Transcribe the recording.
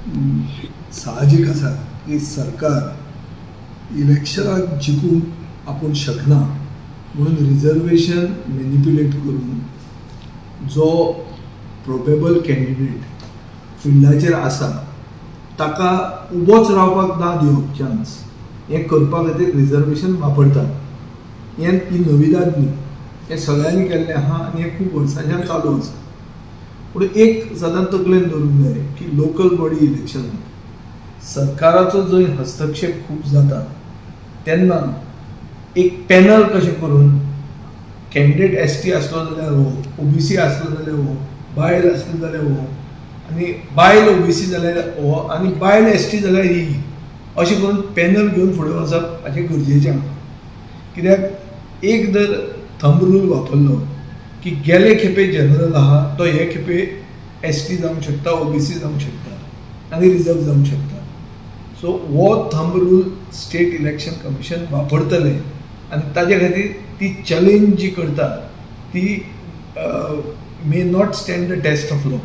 साहजिक आसा की सरकार इलेक्शनाक जिखून आपूण शकना म्हणून रिजर्वेशन मॅनिप्युलेट करून जो प्रोबेबल कॅन्डिडेट फिल्डाचेर आसा ताका उबोच रावपाक ना दिवप चान्स हें करपा खातीर रिजर्वेशन वापरतात. ही नविदाद न्ही, हें सगळ्यांनी केल्लें आहा आनी हें खूब वर्सांच्यान चालू आसा. पूण एक सदांच तकलेन दवरूंक जाय की लोकल बॉडी इलेक्शनाक सरकाराचो जंय हस्तक्षेप खूब जाता तेन्ना एक पॅनल कशें करून कॅन्डिडेट एसटी आसलो जाल्यार हो, ओबीसी आसलो जाल्यार हो, बायल आसली जाल्यार हो, आनी बायल ओबीसी जाल्यार हो, आनी बायल एसटी जाल्यार ही, अशें करून पॅनल घेवन फुडें वचप हाचें गरजेचें आसा. कित्याक एक जर थंब रूल वापरलो की गेले खेपे जनरल आहा तो हे खेपे एसटी जावंक शकता, ओबीसी जावंक शकता आनी रिजर्व जावंक शकता. सो हो thumb rule state election commission वापरतले आनी ताजे खातीर ती चॅलेंज जी करता ती may not stand the test of law.